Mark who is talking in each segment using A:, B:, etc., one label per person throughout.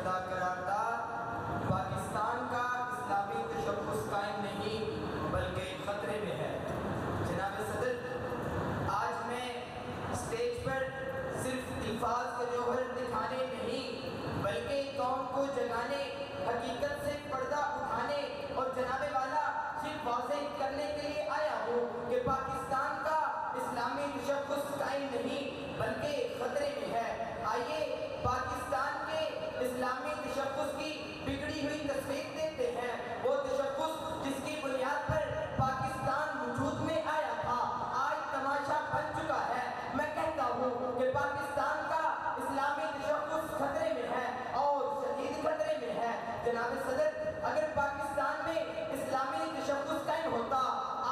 A: شدہ قرارداد پاکستان کا اسلامی تشخص قائم نہیں بلکہ خطرے میں ہے۔ جناب صدر، آج میں اسٹیج پر صرف الفاظ کا جوہر دکھانے نہیں بلکہ قوم کو جگانے، حقیقت سے پردہ اٹھانے اور جناب والا صرف واضح کرنے کے لیے آیا ہوں کہ پاکستان کا اسلامی تشخص قائم نہیں بلکہ خطرے میں ہے۔ آئیے پاکستان کے اسلامی تشخص کی بگڑی ہوئی تصویر دیتے ہیں، وہ تشخص جس کی بنیاد پر پاکستان وجود میں آیا تھا آج تماشا بن چکا ہے۔ میں کہتا ہوں کہ پاکستان کا اسلامی تشخص خطرے میں ہے اور شدید خطرے میں ہے۔ جناب صدر، اگر پاکستان میں اسلامی تشخص قائم ہوتا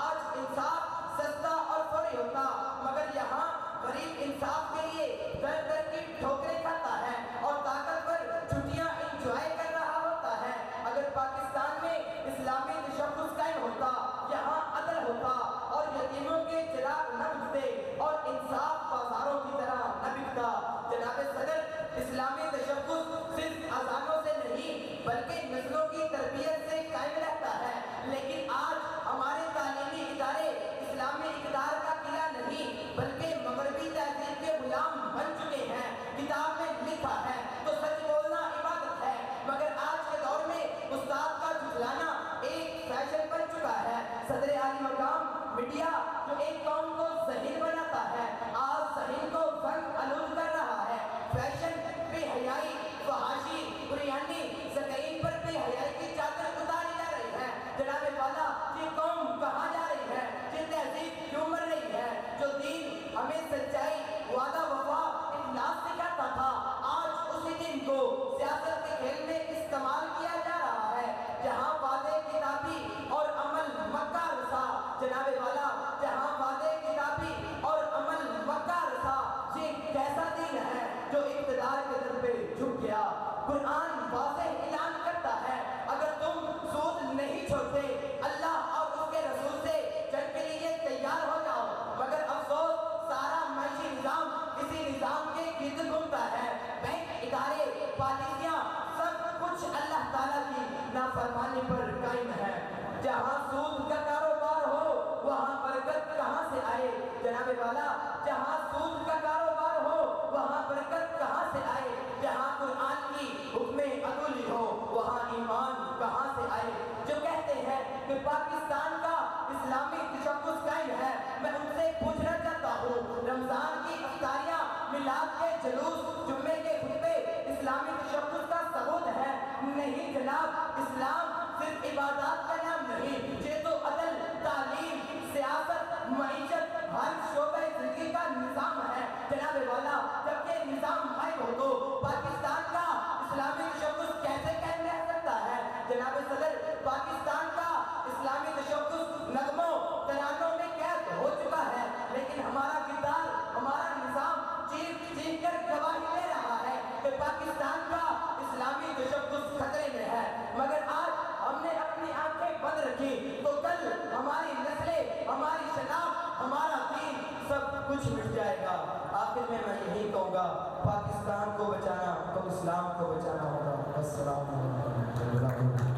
A: آج انصاف سستا اور فوری ہوتا، مگر یہاں غریب انصاف کے لیے در در کی ٹھوکریں کھاتا ہے اور طاقتور چھٹیاں انجوائے کر رہا ہوتا ہے۔ اگر پاکستان میں اسلامی تشخص قائم ہوتا، یہاں عدل ہوتا اور یتیموں کے چراغ نہ بجھتے اور انصاف بازاروں کی طرح نہ بکتا۔ جناب صدر، اسلامی تشخص صرف اذانوں سے نہیں بلکہ نسلوں کی تربیت سے قائم رہتا ہے، لیکن آج ہمارے تعلیمی ادارے اسلامی اقدار کا قلعہ نہیں بلکہ مغربی تہذیب کے غلام بن چکے ہیں۔ کتاب میں لکھا ہے تو سچ بولنا عبادت ہے، مگر آج کے دور میں استاد کا جھٹلانا ایک فیشن بن چکا ہے۔ صدر عالی مقام میڈیا جو ایک قوم کو ذہین بناتا ہے آج ذہین کو فن آلود کر رہا ہے۔ فیشن، بے حیائی، فحاشی، بریانی، سکین پر بے حیائی کی چادر اتاری جا رہی ہے۔ جناب والا، یہ قوم کہاں جا رہی ہے؟ یہ تہذیب کیوں مر رہی ہے؟ جو دین ہمیں سچائی، وعدہ وفا، اخلاص سکھاتا تھا آج اسی دن کو سیاست کے کھیل میں استعمال کیا جا رہا ہے، جہاں وعدے کتابی اور عمل مکہ رسا۔ جناب والا، جہاں وعدے کتابی اور عمل مکہ رسا، یہ کیسا دین ہے جو اقتدار کے در پہ جھک گیا؟ قرآن واضح اعلان کرتا ہے اگر تم سود نہیں چھوڑتے اللہ اور اس کے رسول سے جنگ کے لیے تیار ہو جاؤ، مگر افسوس سارا معاشی نظام اسی نظام کے گرد گھومتا ہے۔ بینک، ادارے، پالیسیاں، سب کچھ اللہ تعالیٰ کی نافرمانی پر قائم ہے۔ جہاں سود کا کاروبار ہو وہاں برکت کہاں سے آئے؟ جناب والا، جہاں سود کا کاروبار ہو وہاں برکت کہاں سے آئے؟ جہاں قرآن کی حکم عدولی ہو وہاں ایمان کہاں سے آئے؟ جو کہتے ہیں کہ پاکستان کا اسلامی تشخص قائم ہے، میں ان سے پوچھنا چاہتا ہوں، رمضان کی افطاریاں، میلاد کے جلوس، جمعے کے خطبے اسلامی تشخص کا ثبوت ہے؟ نہیں جناب، اسلام صرف عبادات کا نام نہیں، یہ تو عدل، تعلیم، سیاست، معیشت، ہر شعبہ زندگی کا نظام ہے۔ جناب والا، جب یہ نظام قائم ہو تو پاکستان کا اسلامی تشخص کیسے قائم رہ سکتا ہے؟ جناب صدر، پاکستان کا اسلامی تشخص نغموں، ترانوں میں قید ہو چکا ہے، لیکن ہمارا کردار، ہمارا نظام چیخ چیخ کر گواہی دے رہا ہے کہ پاکستان کا اسلامی تشخص خطرے میں ہے۔ مگر آج ہم نے اپنی آنکھیں بند رکھی تو کل ہماری نسلیں، ہماری شناخت، ہمارا دین سب کچھ مٹ جائے گا۔ آخر میں یہی کہوں گا، پاکستان کو بچانا تو اسلام کو بچانا ہوگا۔ السلام علیکم۔